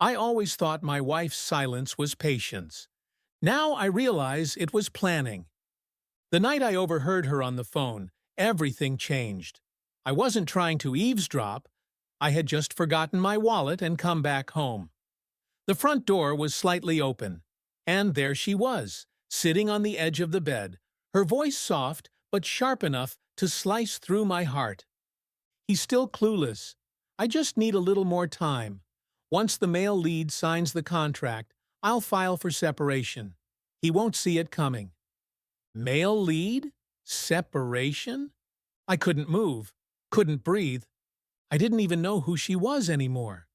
I always thought my wife's silence was patience. Now I realize it was planning. The night I overheard her on the phone, everything changed. I wasn't trying to eavesdrop. I had just forgotten my wallet and come back home. The front door was slightly open, and there she was, sitting on the edge of the bed, her voice soft but sharp enough to slice through my heart. "He's still clueless. I just need a little more time. Once the male lead signs the contract, I'll file for separation. He won't see it coming." Male lead? Separation? I couldn't move, couldn't breathe. I didn't even know who she was anymore.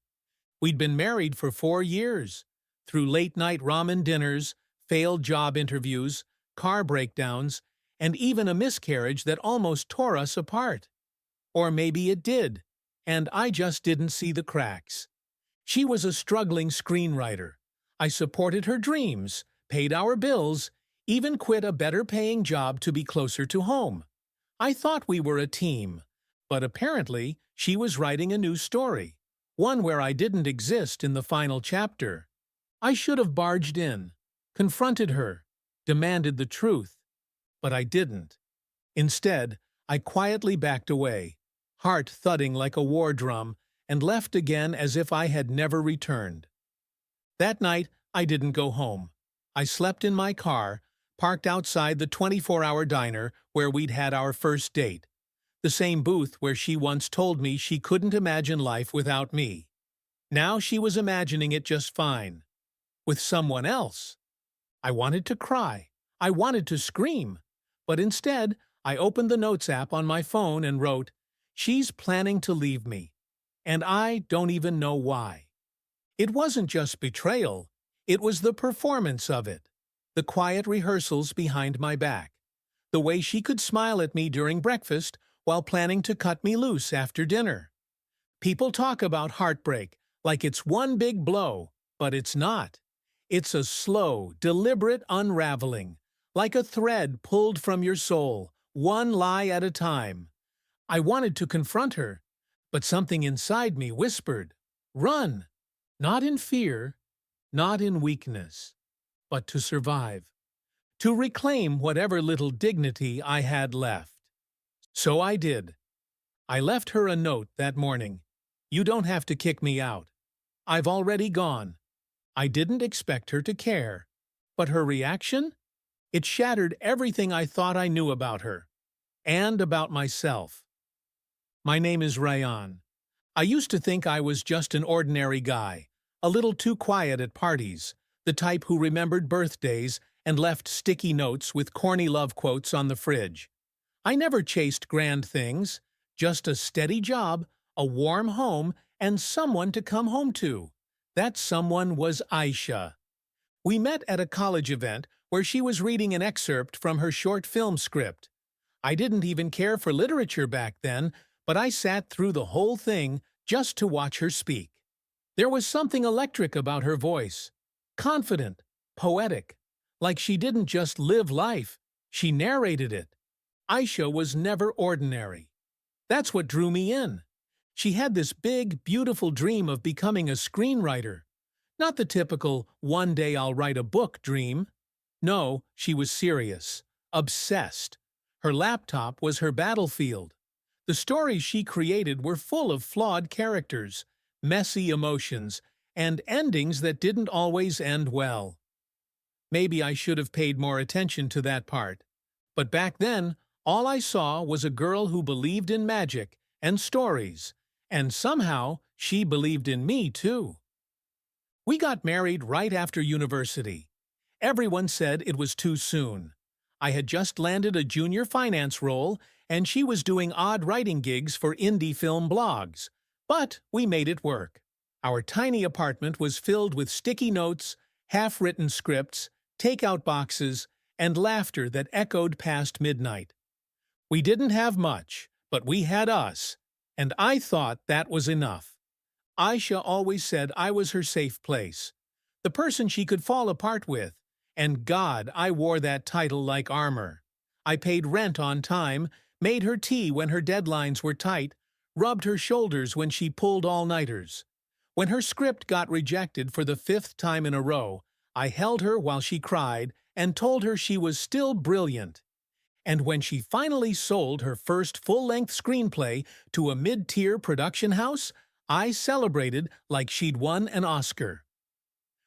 We'd been married for 4 years. Through late-night ramen dinners, failed job interviews, car breakdowns, and even a miscarriage that almost tore us apart. Or maybe it did, and I just didn't see the cracks. She was a struggling screenwriter. I supported her dreams, paid our bills, even quit a better-paying job to be closer to home. I thought we were a team, but apparently she was writing a new story, one where I didn't exist in the final chapter. I should have barged in, confronted her, demanded the truth, but I didn't. Instead, I quietly backed away, heart thudding like a war drum, and left again as if I had never returned. That night, I didn't go home. I slept in my car, parked outside the 24-hour diner where we'd had our first date, the same booth where she once told me she couldn't imagine life without me. Now she was imagining it just fine. With someone else. I wanted to cry. I wanted to scream. But instead, I opened the Notes app on my phone and wrote, "She's planning to leave me. And I don't even know why." It wasn't just betrayal. It was the performance of it. The quiet rehearsals behind my back. The way she could smile at me during breakfast while planning to cut me loose after dinner. People talk about heartbreak like it's one big blow, but it's not. It's a slow, deliberate unraveling, like a thread pulled from your soul, one lie at a time. I wanted to confront her, but something inside me whispered, "Run!" Not in fear, not in weakness, but to survive, to reclaim whatever little dignity I had left. So I did. I left her a note that morning. "You don't have to kick me out. I've already gone." I didn't expect her to care. But her reaction? It shattered everything I thought I knew about her. And about myself. My name is Rayan. I used to think I was just an ordinary guy, a little too quiet at parties, the type who remembered birthdays and left sticky notes with corny love quotes on the fridge. I never chased grand things, just a steady job, a warm home, and someone to come home to. That someone was Aisha. We met at a college event where she was reading an excerpt from her short film script. I didn't even care for literature back then, but I sat through the whole thing just to watch her speak. There was something electric about her voice. Confident, poetic, like she didn't just live life, she narrated it. Aisha was never ordinary. That's what drew me in. She had this big, beautiful dream of becoming a screenwriter. Not the typical, one day I'll write a book dream. No, she was serious, obsessed. Her laptop was her battlefield. The stories she created were full of flawed characters, messy emotions, and endings that didn't always end well. Maybe I should have paid more attention to that part. But back then, all I saw was a girl who believed in magic and stories, and somehow she believed in me too. We got married right after university. Everyone said it was too soon. I had just landed a junior finance role, and she was doing odd writing gigs for indie film blogs. But we made it work. Our tiny apartment was filled with sticky notes, half-written scripts, takeout boxes, and laughter that echoed past midnight. We didn't have much, but we had us, and I thought that was enough. Aisha always said I was her safe place, the person she could fall apart with, and God, I wore that title like armor. I paid rent on time, made her tea when her deadlines were tight, rubbed her shoulders when she pulled all-nighters. When her script got rejected for the 5th time in a row, I held her while she cried and told her she was still brilliant. And when she finally sold her first full-length screenplay to a mid-tier production house, I celebrated like she'd won an Oscar.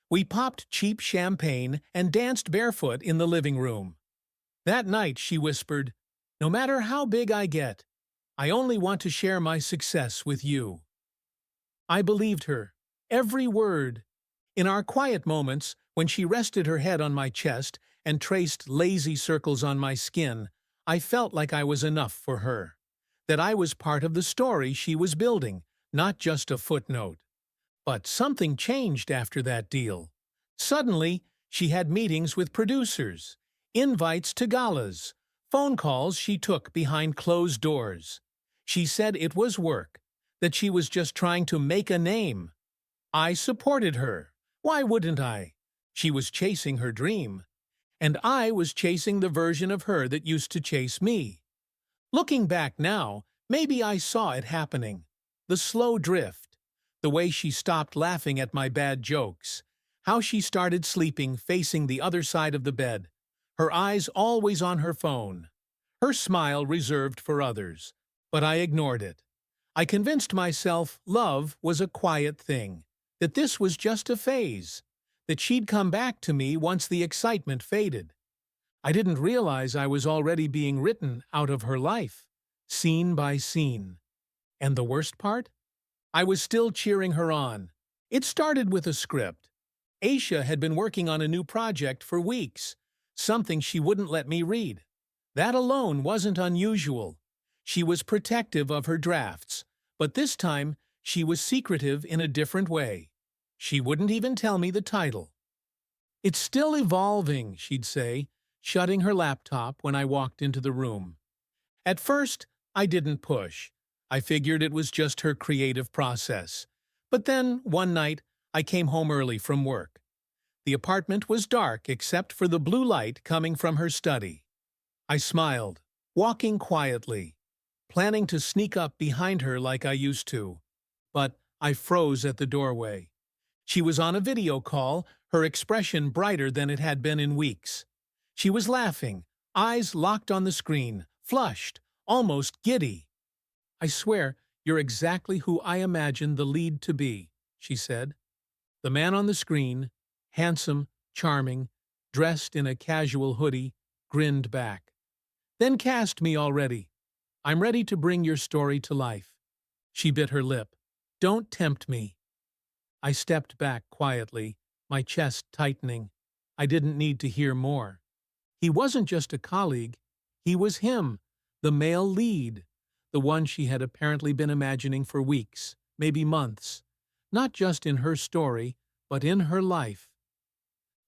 We popped cheap champagne and danced barefoot in the living room. That night she whispered, "No matter how big I get, I only want to share my success with you." I believed her, every word. In our quiet moments, when she rested her head on my chest and traced lazy circles on my skin, I felt like I was enough for her, that I was part of the story she was building, not just a footnote. But something changed after that deal. Suddenly, she had meetings with producers, invites to galas, phone calls she took behind closed doors. She said it was work, that she was just trying to make a name. I supported her. Why wouldn't I? She was chasing her dream. And I was chasing the version of her that used to chase me. Looking back now, maybe I saw it happening. The slow drift. The way she stopped laughing at my bad jokes. How she started sleeping facing the other side of the bed. Her eyes always on her phone. Her smile reserved for others. But I ignored it. I convinced myself love was a quiet thing. That this was just a phase. That she'd come back to me once the excitement faded. I didn't realize I was already being written out of her life, scene by scene. And the worst part? I was still cheering her on. It started with a script. Aisha had been working on a new project for weeks, something she wouldn't let me read. That alone wasn't unusual. She was protective of her drafts, but this time she was secretive in a different way. She wouldn't even tell me the title. "It's still evolving," she'd say, shutting her laptop when I walked into the room. At first, I didn't push. I figured it was just her creative process. But then, one night, I came home early from work. The apartment was dark except for the blue light coming from her study. I smiled, walking quietly, planning to sneak up behind her like I used to. But I froze at the doorway. She was on a video call, her expression brighter than it had been in weeks. She was laughing, eyes locked on the screen, flushed, almost giddy. "I swear, you're exactly who I imagined the lead to be," she said. The man on the screen, handsome, charming, dressed in a casual hoodie, grinned back. "Then cast me already. I'm ready to bring your story to life." She bit her lip. "Don't tempt me." I stepped back quietly, my chest tightening. I didn't need to hear more. He wasn't just a colleague. He was him, the male lead, the one she had apparently been imagining for weeks, maybe months, not just in her story, but in her life.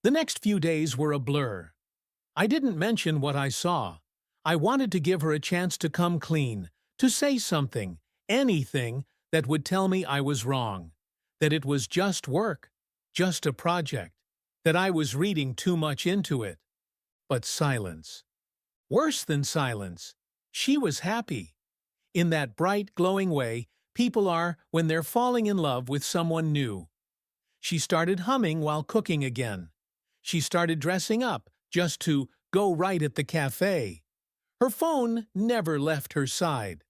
The next few days were a blur. I didn't mention what I saw. I wanted to give her a chance to come clean, to say something, anything, that would tell me I was wrong. That it was just work, just a project, that I was reading too much into it. But silence. Worse than silence. She was happy. In that bright, glowing way people are when they're falling in love with someone new. She started humming while cooking again. She started dressing up just to go right at the cafe. Her phone never left her side.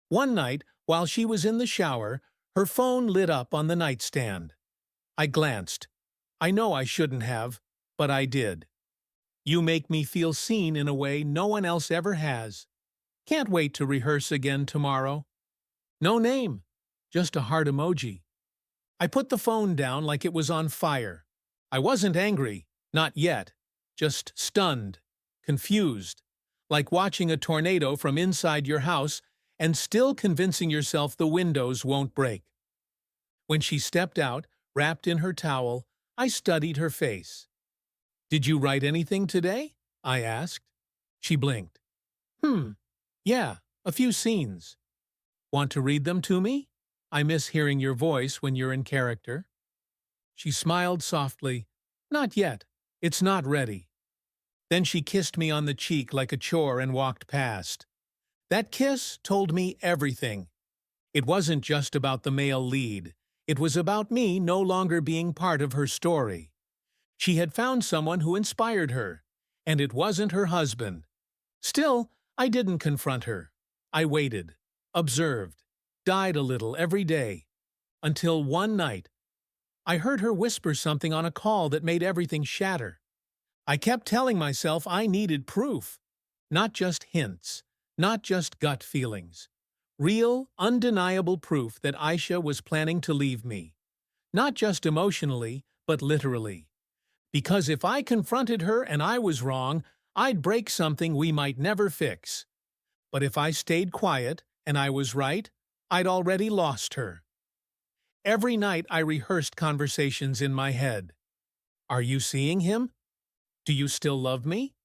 One night, while she was in the shower, her phone lit up on the nightstand. I glanced. I know I shouldn't have, but I did. "You make me feel seen in a way no one else ever has. Can't wait to rehearse again tomorrow." No name, just a heart emoji. I put the phone down like it was on fire. I wasn't angry, not yet, just stunned, confused, like watching a tornado from inside your house and still convincing yourself the windows won't break. When she stepped out, wrapped in her towel, I studied her face. "Did you write anything today?" I asked. She blinked. Yeah, a few scenes." "Want to read them to me? I miss hearing your voice when you're in character." She smiled softly. "Not yet. It's not ready." Then she kissed me on the cheek like a chore and walked past. That kiss told me everything. It wasn't just about the male lead. It was about me no longer being part of her story. She had found someone who inspired her, and it wasn't her husband. Still, I didn't confront her. I waited, observed, died a little every day, until one night, I heard her whisper something on a call that made everything shatter. I kept telling myself I needed proof, not just hints, not just gut feelings. Real, undeniable proof that Aisha was planning to leave me. Not just emotionally, but literally. Because if I confronted her and I was wrong, I'd break something we might never fix. But if I stayed quiet and I was right, I'd already lost her. Every night I rehearsed conversations in my head. Are you seeing him? Do you still love me?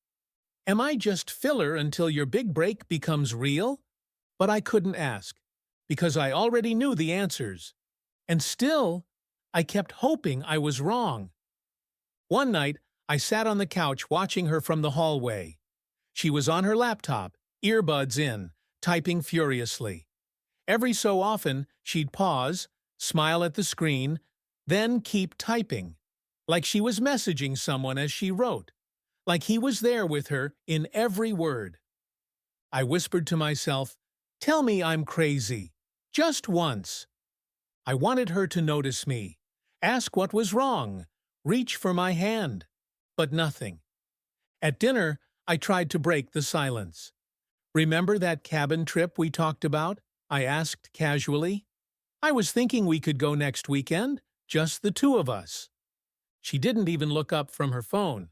Am I just filler until your big break becomes real? But I couldn't ask, because I already knew the answers. And still, I kept hoping I was wrong. One night, I sat on the couch watching her from the hallway. She was on her laptop, earbuds in, typing furiously. Every so often, she'd pause, smile at the screen, then keep typing, like she was messaging someone as she wrote, like he was there with her in every word. I whispered to myself, "Tell me I'm crazy. Just once." I wanted her to notice me, ask what was wrong, reach for my hand. But nothing. At dinner, I tried to break the silence. "Remember that cabin trip we talked about?" I asked casually. "I was thinking we could go next weekend, just the two of us." She didn't even look up from her phone.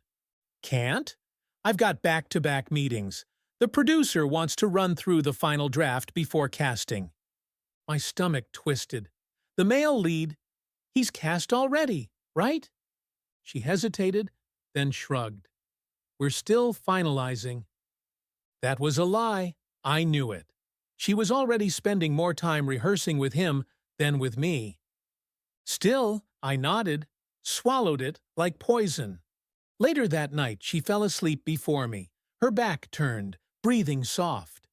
"Can't? I've got back-to-back meetings. The producer wants to run through the final draft before casting." My stomach twisted. "The male lead, he's cast already, right?" She hesitated, then shrugged. "We're still finalizing." That was a lie. I knew it. She was already spending more time rehearsing with him than with me. Still, I nodded, swallowed it like poison. Later that night, she fell asleep before me, her back turned, breathing soft.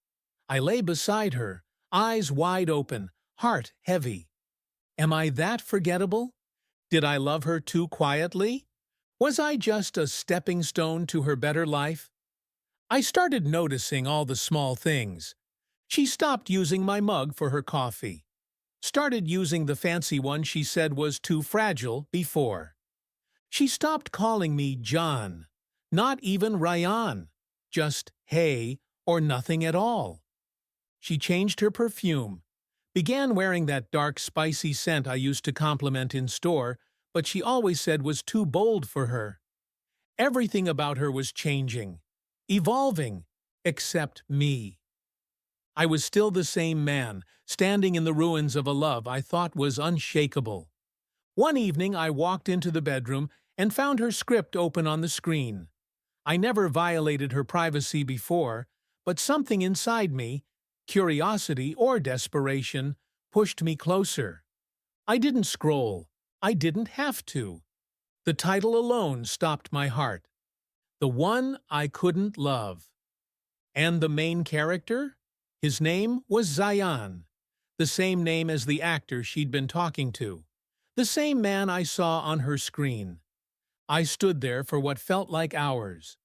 I lay beside her, eyes wide open, heart heavy. Am I that forgettable? Did I love her too quietly? Was I just a stepping stone to her better life? I started noticing all the small things. She stopped using my mug for her coffee. Started using the fancy one she said was too fragile before. She stopped calling me John, not even Ryan, just hey or nothing at all. She changed her perfume, began wearing that dark spicy scent I used to compliment in store, but she always said was too bold for her. Everything about her was changing, evolving, except me. I was still the same man, standing in the ruins of a love I thought was unshakable. One evening I walked into the bedroom and found her script open on the screen. I never violated her privacy before, but something inside me, curiosity or desperation, pushed me closer. I didn't scroll. I didn't have to. The title alone stopped my heart. The One I Couldn't Love. And the main character? His name was Zion, the same name as the actor she'd been talking to, the same man I saw on her screen. I stood there for what felt like hours.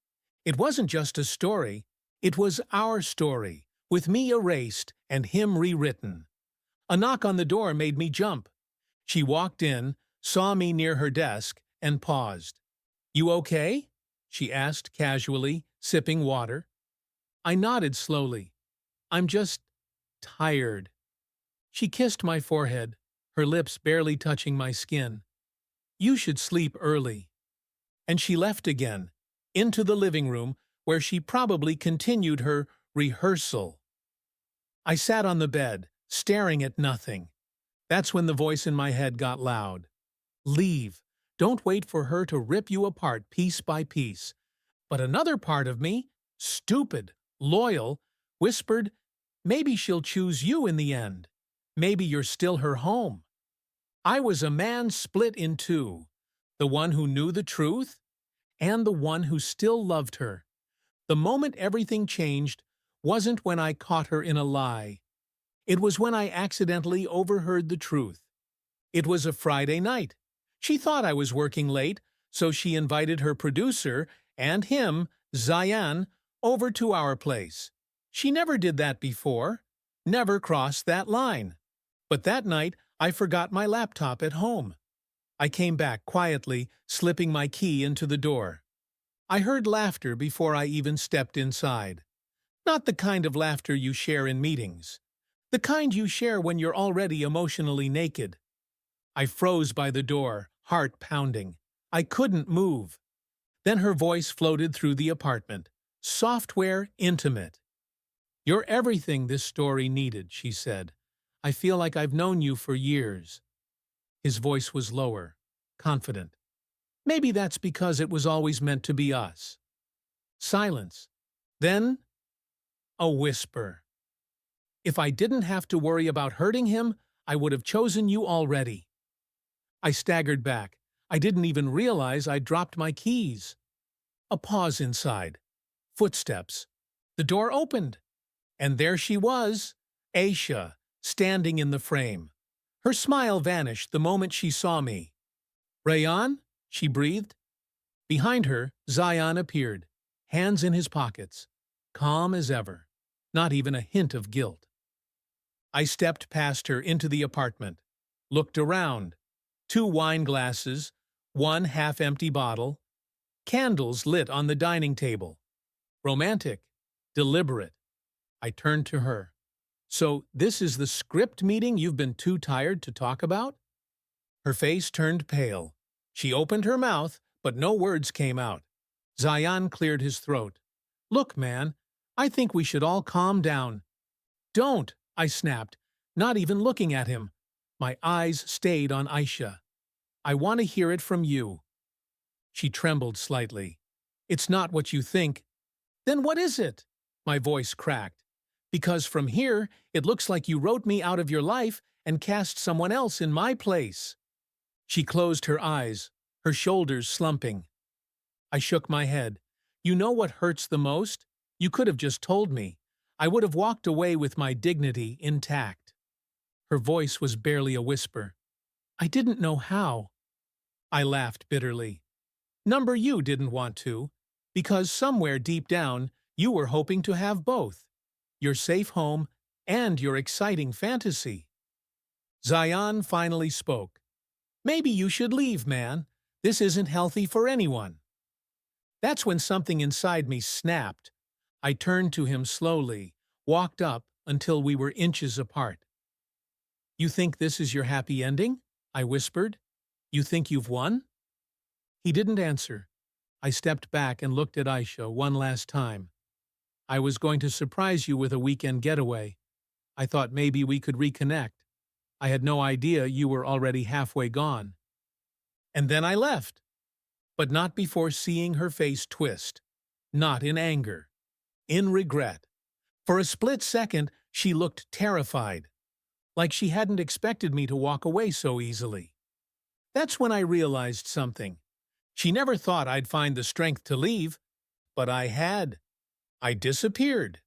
It wasn't just a story, it was our story, with me erased and him rewritten. A knock on the door made me jump. She walked in, saw me near her desk, and paused. "You okay?" she asked casually, sipping water. I nodded slowly. "I'm just tired." She kissed my forehead, her lips barely touching my skin. "You should sleep early." And she left again, into the living room, where she probably continued her rehearsal. I sat on the bed, staring at nothing. That's when the voice in my head got loud. "Leave. Don't wait for her to rip you apart piece by piece." But another part of me, stupid, loyal, whispered, "Maybe she'll choose you in the end. Maybe you're still her home." I was a man split in two, the one who knew the truth and the one who still loved her. The moment everything changed wasn't when I caught her in a lie. It was when I accidentally overheard the truth. It was a Friday night. She thought I was working late, so she invited her producer and him, Zayan, over to our place. She never did that before, never crossed that line. But that night, I forgot my laptop at home. I came back quietly, slipping my key into the door. I heard laughter before I even stepped inside. Not the kind of laughter you share in meetings. The kind you share when you're already emotionally naked. I froze by the door, heart pounding. I couldn't move. Then her voice floated through the apartment. Software intimate. "You're everything this story needed," she said. "I feel like I've known you for years." His voice was lower, confident. Maybe that's because it was always meant to be us. Silence. Then, a whisper. "If I didn't have to worry about hurting him, I would have chosen you already." I staggered back. I didn't even realize I'd dropped my keys. A pause inside. Footsteps. The door opened. And there she was, Aisha, standing in the frame. Her smile vanished the moment she saw me. "Rayan?" she breathed. Behind her, Zayan appeared, hands in his pockets, calm as ever, not even a hint of guilt. I stepped past her into the apartment, looked around. 2 wine glasses, 1 half-empty bottle, candles lit on the dining table. Romantic, deliberate. I turned to her. "So this is the script meeting you've been too tired to talk about?" Her face turned pale. She opened her mouth, but no words came out. Zayan cleared his throat. "Look, man, I think we should all calm down." "Don't," I snapped, not even looking at him. My eyes stayed on Aisha. "I want to hear it from you." She trembled slightly. "It's not what you think." "Then what is it?" My voice cracked. "Because from here, it looks like you wrote me out of your life and cast someone else in my place." She closed her eyes, her shoulders slumping. I shook my head. "You know what hurts the most? You could have just told me. I would have walked away with my dignity intact." Her voice was barely a whisper. "I didn't know how." I laughed bitterly. "Number you didn't want to, because somewhere deep down, you were hoping to have both. Your safe home and your exciting fantasy." Zayan finally spoke. "Maybe you should leave, man. This isn't healthy for anyone." That's when something inside me snapped. I turned to him slowly, walked up until we were inches apart. "You think this is your happy ending?" I whispered. "You think you've won?" He didn't answer. I stepped back and looked at Aisha one last time. "I was going to surprise you with a weekend getaway. I thought maybe we could reconnect. I had no idea you were already halfway gone." And then I left. But not before seeing her face twist. Not in anger. In regret. For a split second, she looked terrified. Like she hadn't expected me to walk away so easily. That's when I realized something. She never thought I'd find the strength to leave. But I had. I disappeared.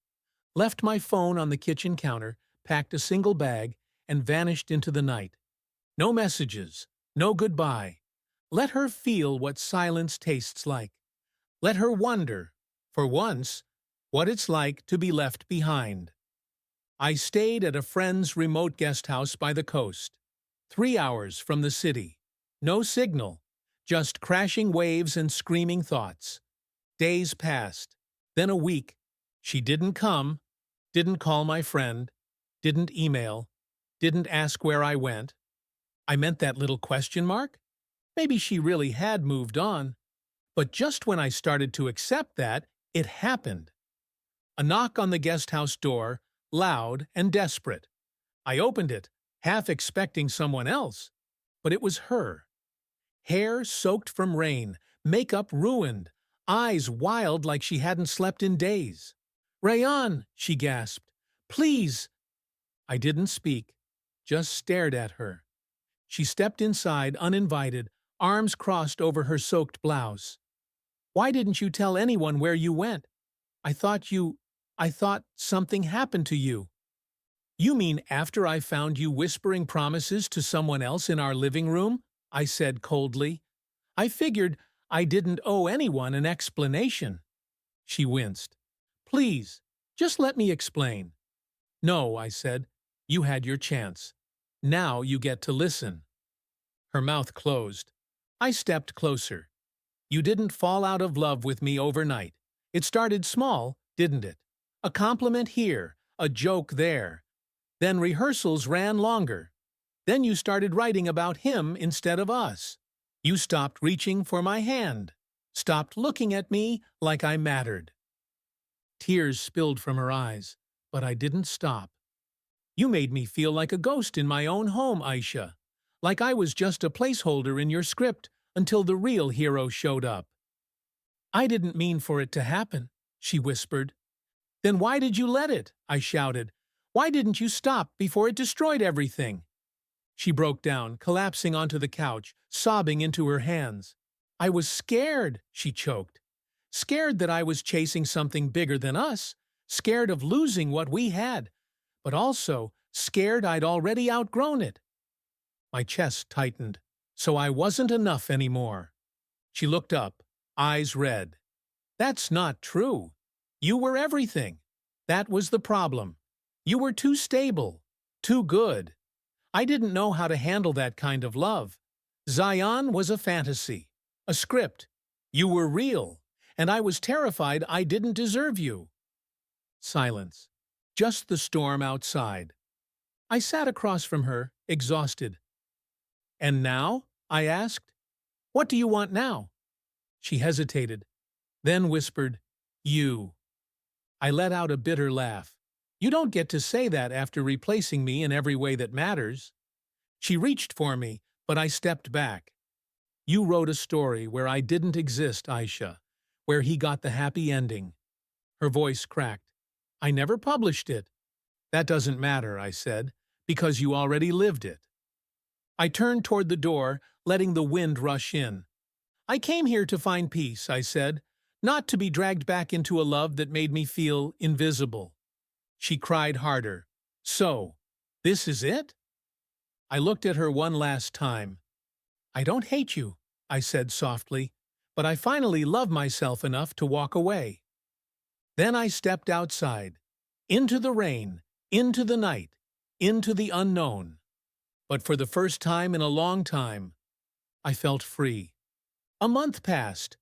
Left my phone on the kitchen counter, packed a single bag, and vanished into the night. No messages. No goodbye. Let her feel what silence tastes like. Let her wonder, for once, what it's like to be left behind. I stayed at a friend's remote guest house by the coast. 3 hours from the city. No signal. Just crashing waves and screaming thoughts. Days passed. Then a week. She didn't come. Didn't call my friend. Didn't email. Didn't ask where I went. I meant that little question mark? Maybe she really had moved on. But just when I started to accept that, it happened. A knock on the guest house door, loud and desperate. I opened it, half expecting someone else. But it was her. Hair soaked from rain, makeup ruined, eyes wild like she hadn't slept in days. "Rayan," she gasped. "Please." I didn't speak, just stared at her. She stepped inside uninvited, arms crossed over her soaked blouse. "Why didn't you tell anyone where you went? I thought something happened to you." You mean after I found you whispering promises to someone else in our living room? I said coldly. I figured I didn't owe anyone an explanation. She winced. Please, just let me explain. No, I said. You had your chance. Now you get to listen. Her mouth closed. I stepped closer. You didn't fall out of love with me overnight. It started small, didn't it? A compliment here, a joke there. Then rehearsals ran longer. Then you started writing about him instead of us. You stopped reaching for my hand, stopped looking at me like I mattered. Tears spilled from her eyes, but I didn't stop. You made me feel like a ghost in my own home, Aisha, like I was just a placeholder in your script until the real hero showed up. I didn't mean for it to happen, she whispered. Then why did you let it? I shouted. Why didn't you stop before it destroyed everything? She broke down, collapsing onto the couch, sobbing into her hands. I was scared, she choked. Scared that I was chasing something bigger than us, scared of losing what we had, but also scared I'd already outgrown it. My chest tightened, so I wasn't enough anymore. She looked up, eyes red. That's not true. You were everything. That was the problem. You were too stable, too good. I didn't know how to handle that kind of love. Zion was a fantasy, a script. You were real, and I was terrified I didn't deserve you. Silence. Just the storm outside. I sat across from her, exhausted. And now? I asked. What do you want now? She hesitated, then whispered, You. I let out a bitter laugh. You don't get to say that after replacing me in every way that matters. She reached for me, but I stepped back. You wrote a story where I didn't exist, Aisha, where he got the happy ending. Her voice cracked. I never published it. That doesn't matter, I said, because you already lived it. I turned toward the door, letting the wind rush in. I came here to find peace, I said, not to be dragged back into a love that made me feel invisible. She cried harder. So, this is it? I looked at her one last time. I don't hate you, I said softly, but I finally love myself enough to walk away. Then I stepped outside, into the rain, into the night, into the unknown. But for the first time in a long time, I felt free. A month passed.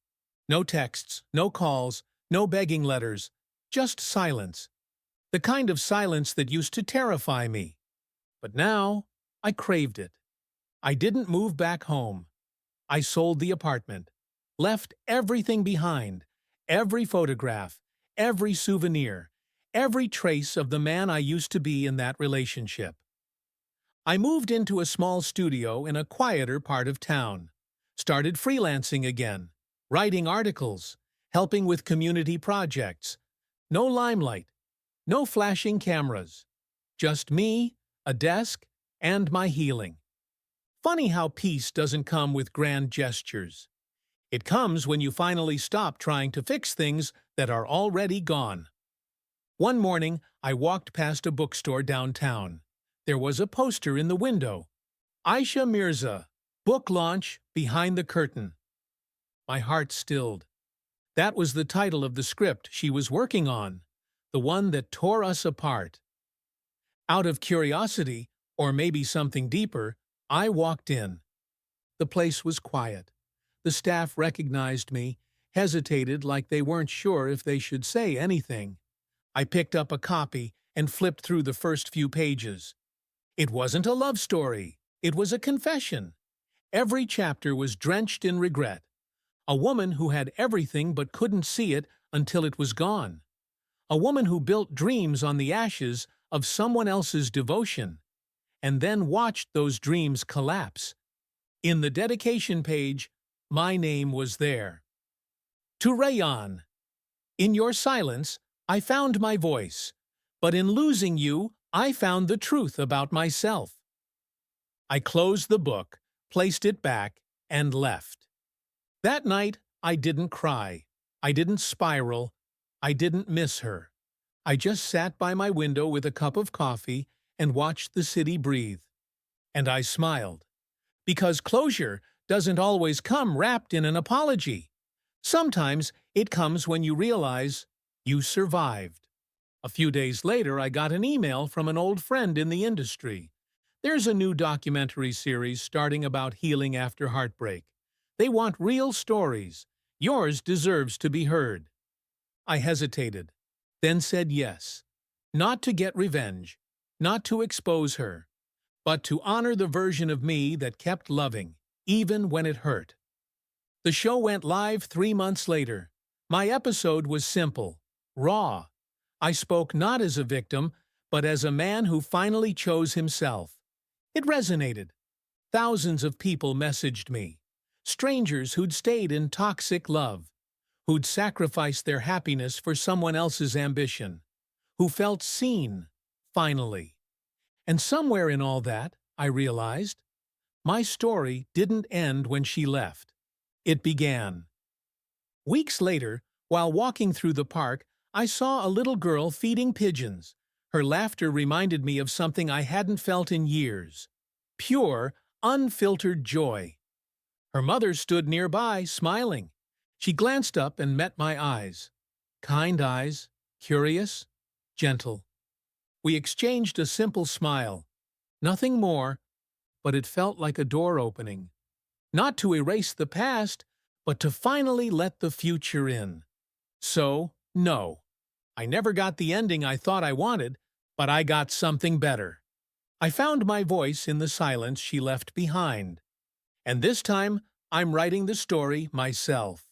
No texts, no calls, no begging letters, just silence. The kind of silence that used to terrify me. But now, I craved it. I didn't move back home. I sold the apartment, left everything behind, every photograph, every souvenir, every trace of the man I used to be in that relationship. I moved into a small studio in a quieter part of town, started freelancing again, writing articles, helping with community projects. No limelight, no flashing cameras, just me, a desk, and my healing. Funny how peace doesn't come with grand gestures. It comes when you finally stop trying to fix things that are already gone. One morning, I walked past a bookstore downtown. There was a poster in the window. Aisha Mirza, book launch behind the curtain. My heart stilled. That was the title of the script she was working on, the one that tore us apart. Out of curiosity, or maybe something deeper, I walked in. The place was quiet. The staff recognized me, hesitated like they weren't sure if they should say anything. I picked up a copy and flipped through the first few pages. It wasn't a love story. It was a confession. Every chapter was drenched in regret. A woman who had everything but couldn't see it until it was gone. A woman who built dreams on the ashes of someone else's devotion, and then watched those dreams collapse. In the dedication page, my name was there. To Rayan. In your silence, I found my voice, but in losing you, I found the truth about myself. I closed the book, placed it back, and left. That night, I didn't cry. I didn't spiral. I didn't miss her. I just sat by my window with a cup of coffee and watched the city breathe. And I smiled. Because closure doesn't always come wrapped in an apology. Sometimes it comes when you realize you survived. A few days later, I got an email from an old friend in the industry. There's a new documentary series starting about healing after heartbreak. They want real stories. Yours deserves to be heard. I hesitated, then said yes. Not to get revenge, not to expose her, but to honor the version of me that kept loving, even when it hurt. The show went live 3 months later. My episode was simple, raw. I spoke not as a victim, but as a man who finally chose himself. It resonated. Thousands of people messaged me. Strangers who'd stayed in toxic love, who'd sacrificed their happiness for someone else's ambition, who felt seen, finally. And somewhere in all that, I realized, my story didn't end when she left. It began. Weeks later, while walking through the park, I saw a little girl feeding pigeons. Her laughter reminded me of something I hadn't felt in years. Pure, unfiltered joy. Her mother stood nearby, smiling. She glanced up and met my eyes. Kind eyes, curious, gentle. We exchanged a simple smile. Nothing more, but it felt like a door opening. Not to erase the past, but to finally let the future in. So, no. I never got the ending I thought I wanted, but I got something better. I found my voice in the silence she left behind. And this time, I'm writing the story myself.